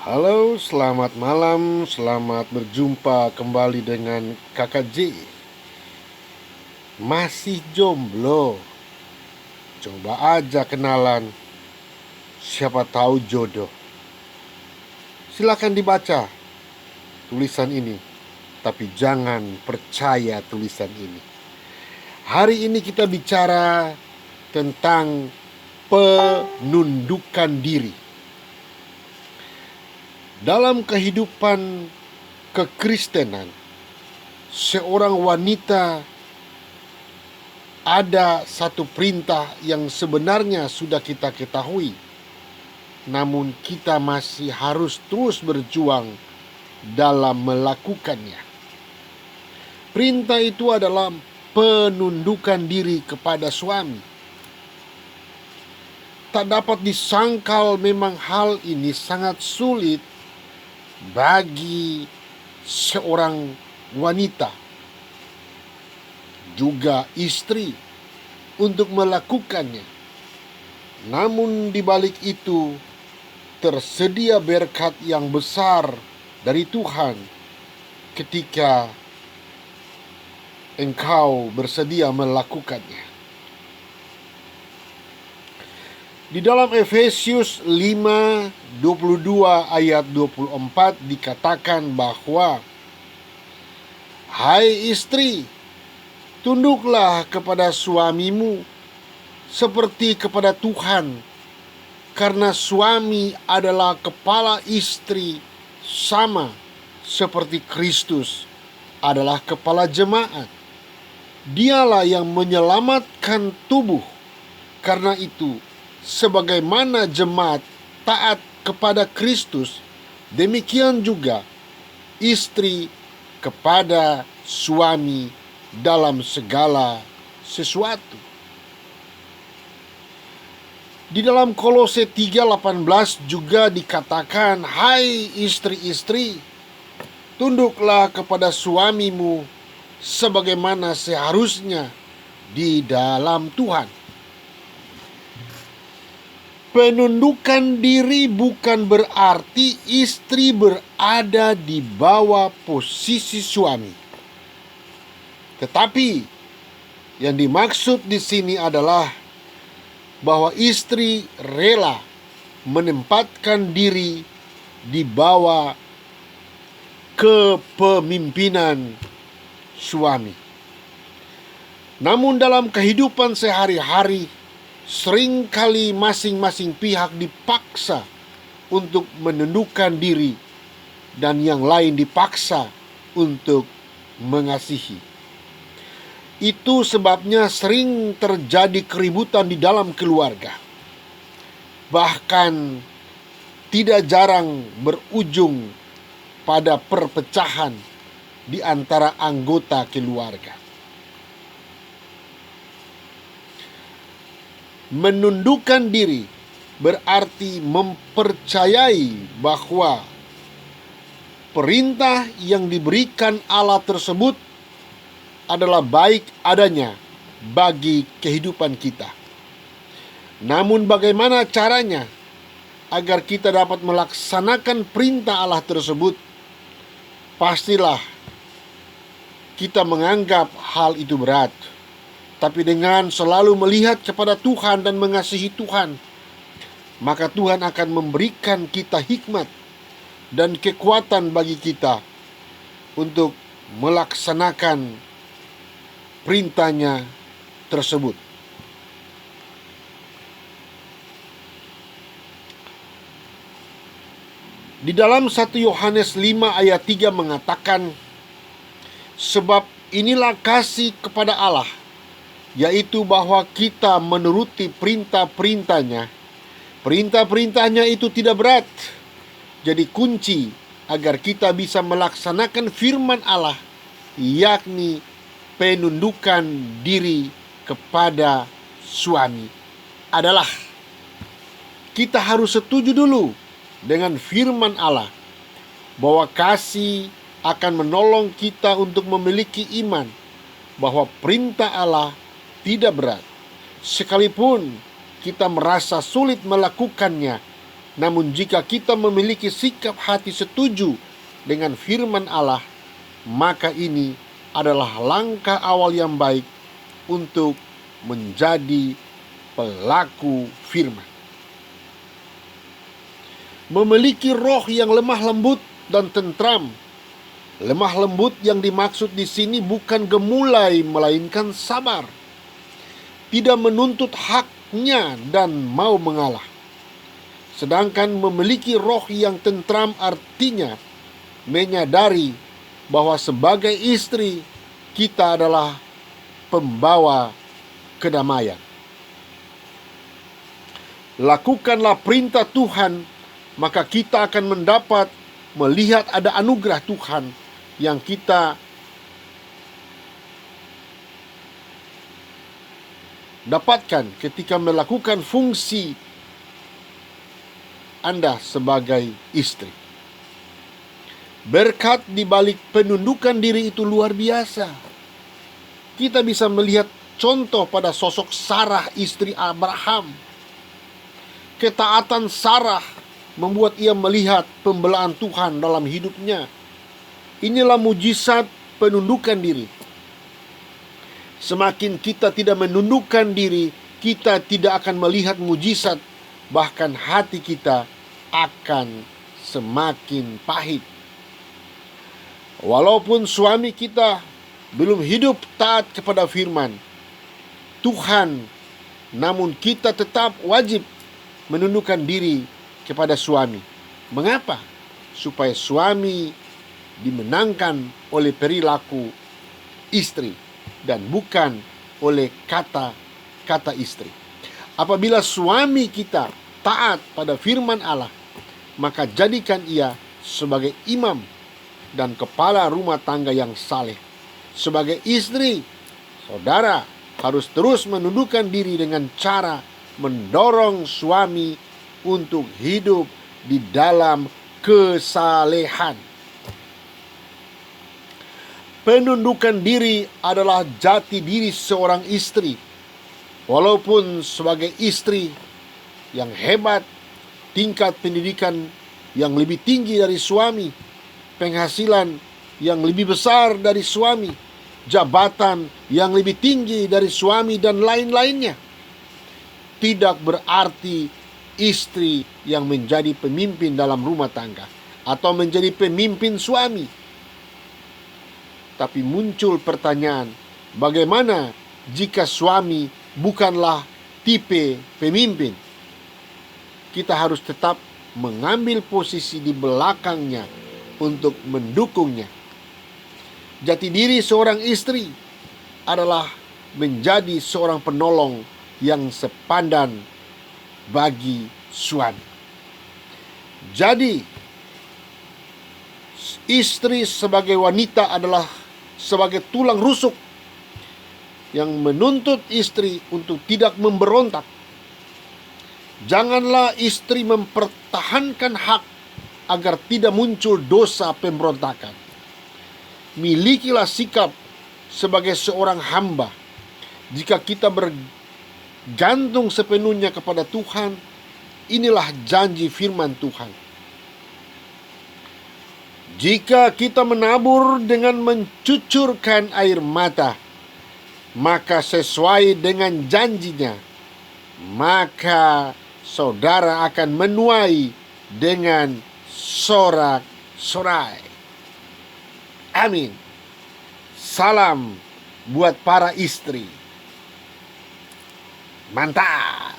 Halo, selamat malam, selamat berjumpa kembali dengan Kakak J. Masih jomblo? Coba aja kenalan, siapa tahu jodoh. Silakan dibaca tulisan ini, tapi jangan percaya tulisan ini. Hari ini kita bicara tentang penundukan diri. Dalam kehidupan kekristenan, seorang wanita ada satu perintah yang sebenarnya sudah kita ketahui, namun kita masih harus terus berjuang dalam melakukannya. Perintah itu adalah penundukan diri kepada suami. Tak dapat disangkal, memang hal ini sangat sulit bagi seorang wanita, juga istri, untuk melakukannya. Namun di balik itu tersedia berkat yang besar dari Tuhan ketika engkau bersedia melakukannya. Di dalam Efesius 5:22 ayat 24 dikatakan bahwa, "Hai istri, tunduklah kepada suamimu seperti kepada Tuhan, karena suami adalah kepala istri, sama seperti Kristus adalah kepala jemaat. Dialah yang menyelamatkan tubuh. Karena itu, sebagaimana jemaat taat kepada Kristus, demikian juga istri kepada suami dalam segala sesuatu." Di dalam Kolose 3:18 juga dikatakan, "Hai istri-istri, tunduklah kepada suamimu sebagaimana seharusnya di dalam Tuhan." Penundukan diri bukan berarti istri berada di bawah posisi suami. Tetapi yang dimaksud di sini adalah bahwa istri rela menempatkan diri di bawah kepemimpinan suami. Namun dalam kehidupan sehari-hari, seringkali masing-masing pihak dipaksa untuk menundukkan diri dan yang lain dipaksa untuk mengasihi. Itu sebabnya sering terjadi keributan di dalam keluarga. Bahkan tidak jarang berujung pada perpecahan di antara anggota keluarga. Menundukkan diri berarti mempercayai bahwa perintah yang diberikan Allah tersebut adalah baik adanya bagi kehidupan kita. Namun bagaimana caranya agar kita dapat melaksanakan perintah Allah tersebut? Pastilah kita menganggap hal itu berat. Tapi dengan selalu melihat kepada Tuhan dan mengasihi Tuhan, maka Tuhan akan memberikan kita hikmat dan kekuatan bagi kita untuk melaksanakan perintahnya tersebut. Di dalam 1 Yohanes 5 ayat 3 mengatakan, "Sebab inilah kasih kepada Allah, yaitu bahwa kita menuruti perintah-perintahnya. Perintah-perintahnya itu tidak berat." Jadi kunci agar kita bisa melaksanakan firman Allah, yakni penundukan diri kepada suami, adalah kita harus setuju dulu dengan firman Allah bahwa kasih akan menolong kita untuk memiliki iman bahwa perintah Allah tidak berat. Sekalipun kita merasa sulit melakukannya, Namun jika kita memiliki sikap hati setuju dengan firman Allah, maka ini adalah langkah awal yang baik untuk menjadi pelaku firman. Memiliki roh yang lemah lembut dan tentram. Lemah lembut yang dimaksud di sini bukan gemulai, melainkan sabar. Tidak menuntut haknya dan mau mengalah. Sedangkan memiliki roh yang tentram artinya menyadari bahwa sebagai istri kita adalah pembawa kedamaian. Lakukanlah perintah Tuhan, maka kita akan mendapat melihat ada anugerah Tuhan yang kita dapatkan ketika melakukan fungsi Anda sebagai istri. Berkat di balik penundukan diri itu luar biasa. Kita bisa melihat contoh pada sosok Sarah, istri Abraham. Ketaatan Sarah membuat ia melihat pembelaan Tuhan dalam hidupnya. Inilah mujizat penundukan diri. Semakin kita tidak menundukkan diri, kita tidak akan melihat mujizat, bahkan hati kita akan semakin pahit. Walaupun suami kita belum hidup taat kepada firman Tuhan, namun kita tetap wajib menundukkan diri kepada suami. Mengapa? Supaya suami dimenangkan oleh perilaku istri dan bukan oleh kata-kata istri. Apabila suami kita taat pada firman Allah, maka jadikan ia sebagai imam dan kepala rumah tangga yang saleh. Sebagai istri, saudara harus terus menundukkan diri dengan cara mendorong suami untuk hidup di dalam kesalehan. Penundukan diri adalah jati diri seorang istri. Walaupun sebagai istri yang hebat, tingkat pendidikan yang lebih tinggi dari suami, penghasilan yang lebih besar dari suami, jabatan yang lebih tinggi dari suami, dan lain-lainnya, tidak berarti istri yang menjadi pemimpin dalam rumah tangga atau menjadi pemimpin suami. Tapi muncul pertanyaan, bagaimana jika suami bukanlah tipe pemimpin? Kita harus tetap mengambil posisi di belakangnya untuk mendukungnya. Jati diri seorang istri adalah menjadi seorang penolong yang sepadan bagi suami. Jadi, istri sebagai wanita adalah sebagai tulang rusuk yang menuntut istri untuk tidak memberontak. Janganlah istri mempertahankan hak agar tidak muncul dosa pemberontakan. Milikilah sikap sebagai seorang hamba. Jika kita bergantung sepenuhnya kepada Tuhan, inilah janji firman Tuhan. Jika kita menabur dengan mencucurkan air mata, maka sesuai dengan janjinya, maka saudara akan menuai dengan sorak-sorai. Amin. Salam buat para istri. Mantap.